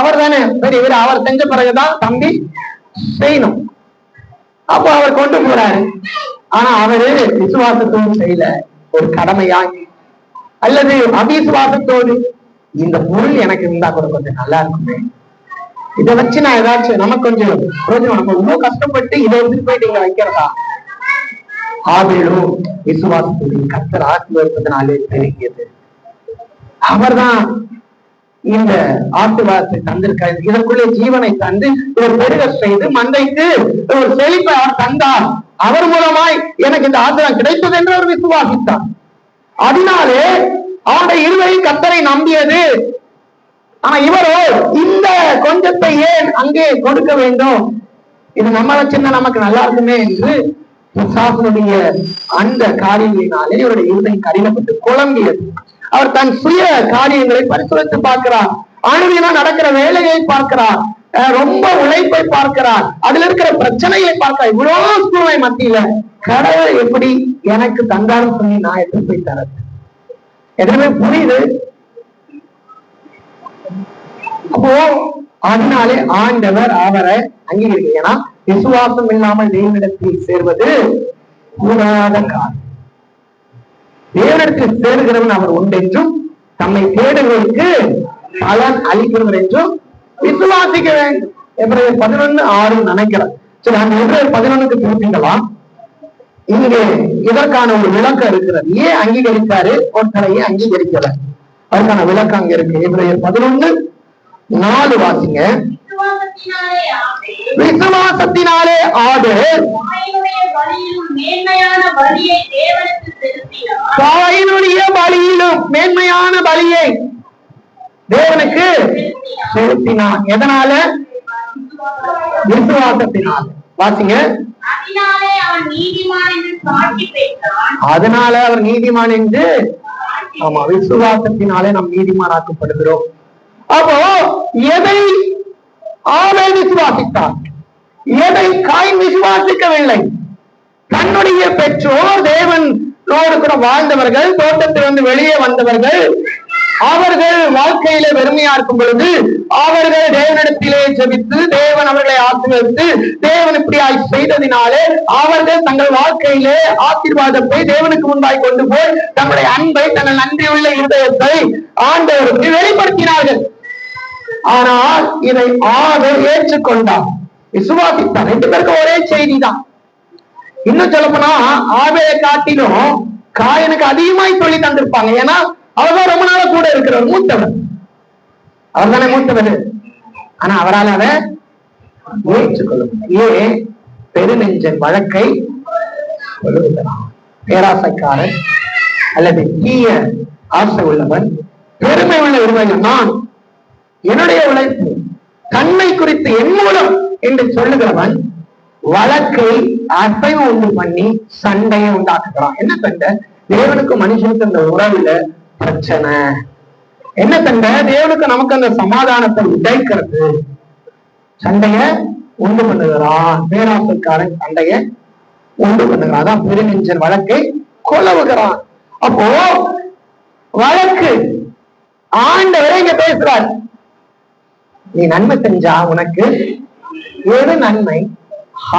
அவர் தானே பெரியவர், அவர் செஞ்ச பிறகுதான் தம்பி செய்யணும். அப்போ அவர் கொண்டு போறாரு. ஆனா அவரு விசுவாசத்தோடு செய்யல, ஒரு கடமையாகி அல்லது அவிசுவாசத்தோடு, இந்த பொருள் எனக்கு இருந்தா கூட கொஞ்சம் நல்லா இருக்குமே, இதை வச்சு நான் ஏதாச்சும் நமக்கு கொஞ்சம் பிரயோஜனம், நம்ம ரொம்ப கஷ்டப்பட்டு இதை எடுத்துட்டு போயிட்டு இங்க வைக்கிறதா? ஆவேலும் விசுவாசத்துடைய கர்த்தர் ஆசீர்வதிப்பதனாலே பெருகியது. அவர்தான் இந்த ஆசீர்வாதத்தை தந்திருக்காரு. இதற்குள்ளே ஜீவனை தந்து ஒரு பெருக செய்து மந்தைக்கு ஒரு செழிப்பை அவர் தந்தார். அவர் மூலமாய் எனக்கு இந்த ஆசீர்வாதம் கிடைத்தது என்று அவர் விசுவாசித்தார். அதனாலே அவருடைய இருதயம் கர்த்தரை நம்பியது. ஆனா இவரோ இந்த கொஞ்சத்தை ஏன் அங்கே கொடுக்க வேண்டும், இது நம்ம வச்சிருந்தா நமக்கு நல்லா இருக்குமே என்று பிசாசனுடைய அந்த காரியங்களினாலே இவருடைய இருதயம் கடினப்பட்டு குழம்பியது. அவர் தன் சுய காரியங்களை பரிசோதித்து பார்க்கிறார். ஆணுவினா நடக்கிற வேலையை பார்க்கிறார், ரொம்ப உழைப்பை பார்க்கிறார், அதுல இருக்கிற பிரச்சனைகளை பார்க்கிறார். இவ்வளவு சூழ்நிலை மத்தியில கடவுள் எப்படி எனக்கு தந்தாலும் சொல்லி நான் எடுத்து போய் தரது எதுவுமே புரியுது. அப்போ அதனாலே ஆண்டவர் அவரை அங்கீகரிக்க. ஏன்னா விசுவாசம் இல்லாமல் தேவனிடத்தில் சேர்வது கூடாத காரணம். தேவனிடத்தில் சேருகிறவன் அவர் உண்டென்றும் தம்மை தேடுவதற்கு பலன் அளிக்கிறவர் என்றும் விசுவாசிக்க வேண்டும். எபிரேயர் 11:6 நினைக்கிறேன். சரி, அந்த எபிரேயர் 11க்கு திருப்பிக்கலாம். இங்கே இதற்கான ஒரு விளக்கம் இருக்கிறது. ஏன் அங்கீகரித்தாரு ஒருத்தரையே அங்கீகரிக்கல, அதுக்கான விளக்கம் அங்க இருக்கு. எபிரேயர் 11:4 வாசிங்க. விசுவாசத்தினாலே ஆபேல் காயினுடைய பலியிலும் மேன்மையான பலியை தேவனுக்கு செலுத்தினான். எதனால? விசுவாசத்தினால. வாசிங்க. அதனால அவர் நீதிமான் என்று. ஆமா, விசுவாசத்தினாலே நாம் நீதிமானாக்கப்படுகிறோம். அப்போ எதை ஆபேல் விசுவாசித்தார், எதை காயின் விசுவாசிக்கவில்லை? தன்னுடைய பெற்றோர் தேவனோடு கூட வாழ்ந்தவர்கள், தோட்டத்திலிருந்து வெளியே வந்தவர்கள், அவர்கள் வாழ்க்கையில வெறுமையா இருக்கும் பொழுது அவர்கள் தேவனிடத்திலே ஜெபித்து தேவன் அவர்களை ஆசீர்வதித்து தேவன் இப்படியாய் செய்ததினாலே அவர்கள் தங்கள் வாழ்க்கையிலே ஆசீர்வாதத்தை தேவனுக்கு முன்பாய் கொண்டு போய் தங்களுடைய அன்பை, தங்கள் நன்றியுள்ள இருதயத்தை ஆண்டவருக்கு வெளிப்படுத்தினார்கள். ஆனால் இதை ஆபேல் ஏற்றுக்கொண்டார், விசுவாசித்தார். 2 பேருக்கு ஒரே செய்தி தான். இன்னும் சொல்ல போனா ஆபேலை காட்டிலும் காயனுக்கு அதிகமாய் சொல்லி தந்திருப்பாங்க. ஏன்னா அவர்தான் ரொம்ப நாள கூட இருக்கிறவர், மூத்தவர். அவர் தானே மூத்தவர். ஆனா அவரால் அதை ஏற்றுக்கொள்ள ஏன் பெருநெஞ்சன் வழக்கை சொல்லுகிறான். பேராசைக்காரன் அல்லது தீய ஆசை உள்ளவன், பெருமை உள்ள இருவர்கள், நான் என்னுடைய உழைப்பு தன்மை குறித்து என் மூலம் என்று சொல்லுகிறவன் வழக்கை அசைவு உண்டு பண்ணி சண்டையை உண்டாக்குகிறான். என்ன சண்டை? தேவனுக்கு மனுஷனுக்கு அந்த உறவுல பிரச்சனை. என்ன சண்டை? தேவனுக்கு நமக்கு அந்த சமாதானத்தை உடைக்கிறது. சண்டைய உண்டு பண்ணுகிறான். பேராசைக்காரன் சண்டைய உண்டு பண்ணுகிறான். அதான் பெருநெஞ்சன் வழக்கை கொலவுகிறான். அப்போ வழக்கு ஆண்டவரே இங்க பேசுறார். நீ நன்மை செஞ்சா உனக்கு ஏது நன்மை?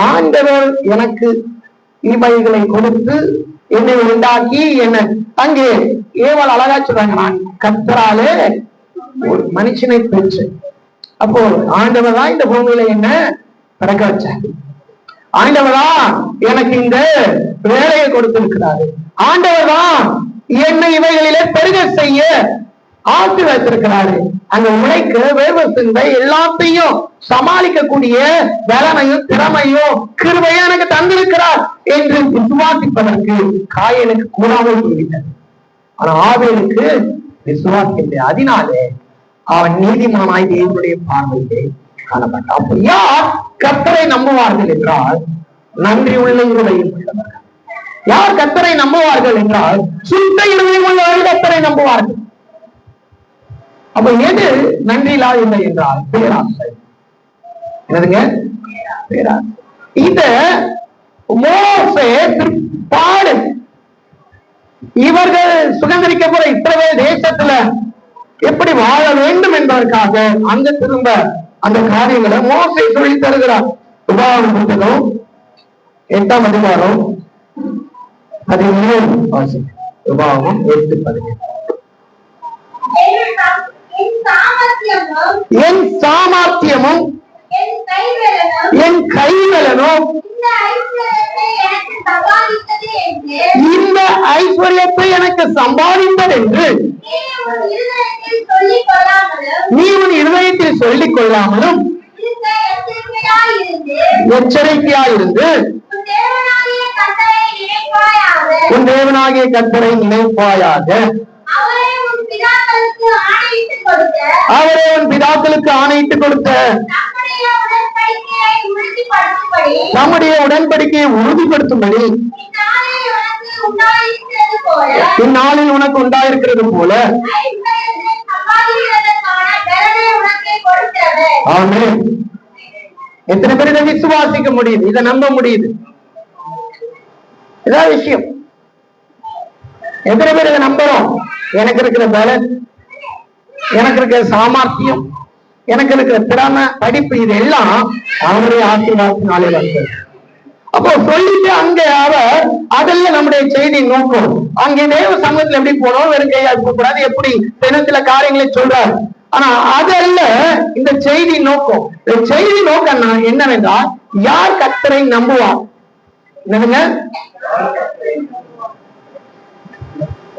ஆண்டவர் எனக்கு இவைகளை கொடுத்து என்னை உண்டாக்கி என்ன அங்கே ஏவல் அழகா சொல்றாங்க, நான் கர்த்தராலே ஒரு மனுஷனை பெற்று. அப்போ ஆண்டவர் தான் இந்த பூமியில என்ன பிறக்க வச்சாரு. ஆண்டவர் தான் எனக்கு இந்த வேலையை கொடுத்திருக்கிறாரு. ஆண்டவர் தான் என்னை இவைகளிலே பெருக செய்ய ஆசி வைத்திருக்கிறாரு. அந்த உழைக்க வேர்வை சிந்தை எல்லாத்தையும் சமாளிக்கக்கூடிய பலனையும் திறமையும் கிருபையும் எனக்கு தந்திருக்கிறார் என்று விசுவாசிப்பதற்கு காயனுக்கு கூடாமல் போய்விட்டது. ஆனா ஆபேலுக்கு விசுவாசிக்கவில்லை. அதனாலே அவன் நீதிமானாய் தேவனுடைய பார்வையிலே காணப்பட்டான். அப்ப யார் கர்த்தரை நம்புவார்கள் என்றால் நன்றி உள்ள இருதயம் உள்ளவர்கள். யார் கர்த்தரை நம்புவார்கள் என்றால் சுத்த இருதயம் உள்ளவர்கள் கர்த்தரை நம்புவார்கள். அப்ப எது நன்றி இல்லாத என்றால் பேராசை. என்னதுங்க? பேராசை. இத மோசே பாடு இவர்கள் சுதந்திரிக்க போற இஸ்ரவேல் தேசத்துல எப்படி வாழ வேண்டும் என்பதற்காக அங்க திரும்ப அந்த காரியங்களை மோசே சொல்லி தருகிறார். உபாகமம் புத்தகம் 8ஆம் அதிகாரம் 17 வாசிங்க. உபாகமம் 8:17. என் சாமர்த்தியமும் என் என் கைவலனும் இந்த ஐஸ்வர்யத்தை எனக்கு சம்பாதித்தது என்று நீ உன் இருதயத்தில் சொல்லிக் கொள்ளாமலும் எச்சரிக்கையாயிருந்து உன் தேவனாகிய கர்த்தரை நினைப்பாயாக. அவரே உன் பிதாக்களுக்கு ஆணையிட்டு கொடுத்த நம்முடைய உடன்படிக்கையை உறுதிப்படுத்தும்படி இந்நாளில் உனக்கு உண்டாயிருக்கிறது போல. ஆமென். எத்தனை பேர் இதை விசுவாசிக்க முடியுது? இதை நம்ப முடியுது? இதான் விஷயம். எத்தனை பேர் இதை நம்புறோம்? எனக்கு இருக்கிற பலன், எனக்கு இருக்கிற சாமர்த்தியம், எனக்கு இருக்கிற திறமை, படிப்பு, இது எல்லாம் அவருடைய ஆசீர்வாதத்தினாலே வந்தது. அப்போ சொல்லிட்டு அங்க அவர் அதெல்லாம் நம்முடைய செய்தி நோக்கம். அங்கே தேவ சமூகத்துல எப்படி போனோம், வெறும் கையா கூடாது, எப்படி சில காரியங்களை சொல்றாரு. ஆனா அதல்ல இந்த செய்தி நோக்கம். இந்த செய்தி நோக்கம் என்னவென்றால், யார் கர்த்தரை நம்புவார்? என்னங்க?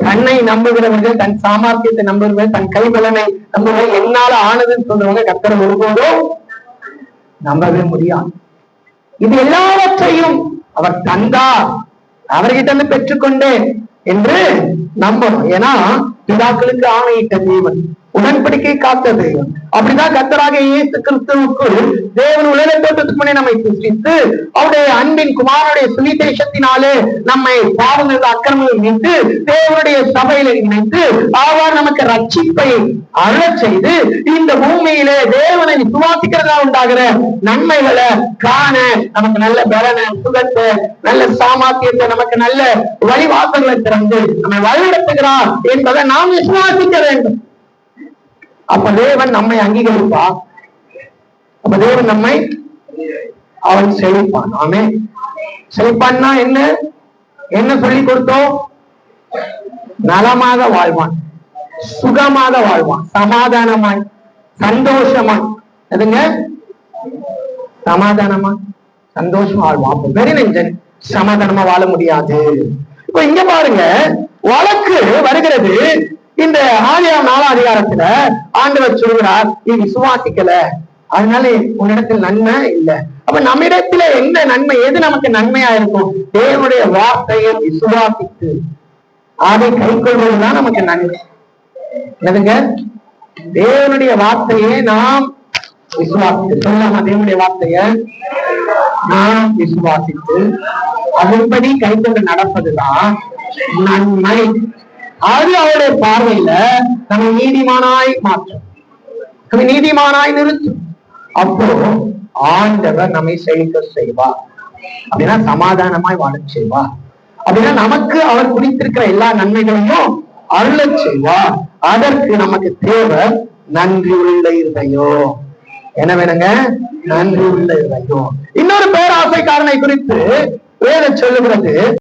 தன்னை நம்புகிறவர்கள், தன் சாமர்த்தியத்தை நம்புகிறவர்கள், தன் கைபலனை நம்புகிறவர்கள், என்னால ஆனதுன்னு சொல்றவங்க கர்த்தரை ஒருபோதும் நம்பவே முடியாது. இது எல்லாவற்றையும் அவர் தந்தார், அவர்கிட்ட இருந்து பெற்றுக்கொண்டேன் என்று நம்பணும். ஏன்னா பிதாக்களுக்கு ஆணையிட்ட தேவன், உடன்படிக்கை காத்த தேவன். அப்படிதான் கர்த்தராகிய இயேசு கிறிஸ்துவுக்குள் தேவன் உலக தோற்றத்துக்கு முன்னே நம்மை சிருஷ்டித்து அவருடைய அன்பின் குமாரனுடைய சுவிசேஷத்தினாலே நம்மை பாவங்கள் அக்கிரமங்கள் மீட்டு தேவனுடைய சபையில இணைத்து அவர் நமக்கு ரட்சிப்பை அருளச் செய்து இந்த பூமியிலே தேவனை விசுவாசிக்கிறதா உண்டாகிற நன்மைகளை காண நமக்கு நல்ல பலனை, சுகத்தை, நல்ல சாமர்த்தியத்தை, நமக்கு நல்ல வழிவாசல்களை திறந்து நம்மை வழிநடத்துகிறார் என்பதை நாம் விசுவாசிக்க வேண்டும். அப்ப தேவன் நம்மை அங்கீகரிப்பார். அப்ப தேவன் நம்மை அவன் செழிப்பான். ஆமே. செழிப்பான்னா என்ன? என்ன சொல்லி கொடுத்தோம்? நலமாக வாழ்வான், சுகமாக வாழ்வான், சமாதானமாய், சந்தோஷமாய். எதுங்க? சமாதானமா சந்தோஷமா வாழ்வான். அப்ப வெறிநெஞ்சன் சமாதானமா வாழ முடியாது. இப்ப இங்க பாருங்க, வழக்கு வருகிறது. இந்த ஆதியாகமம் 4ஆம் அதிகாரத்துல ஆண்டவர் சொல்கிறார், நீ விசுவாசிக்கல, அதனால உன்னிடத்தில் நன்மை இல்லை. அப்ப நம்மிடத்துல என்ன நன்மை? எது நமக்கு நன்மையா இருக்கும்? தேவனுடைய வார்த்தையை விசுவாசித்து அதை கை கொள்வதுதான் நமக்கு நன்மை. என்னதுங்க? தேவனுடைய வார்த்தையை நாம் விசுவாசித்து சொல்லாம, தேவனுடைய வார்த்தைய நாம் விசுவாசித்து அதன்படி கை கொண்டு நடப்பதுதான் நன்மை. அது அவருடைய பார்வையில நம்ம நீதிமானாய் மாற்றும், நம்ம நீதிமானாய் நிறுத்தும். அப்போ ஆண்டவர் நம்மை செழிக்க செய்வார். அப்படின்னா சமாதானமாய் வாழ செய்வார். அப்படின்னா நமக்கு அவர் குறித்திருக்கிற எல்லா நன்மைகளையும் அருளச் செய்வார். அதற்கு நமக்கு தேவை நன்றி உள்ள இருதயம். என்ன வேணுங்க? நன்றி உள்ள இருதயம். இன்னொரு பேராசைக்காரனை குறித்து வேதம் சொல்லுகிறது.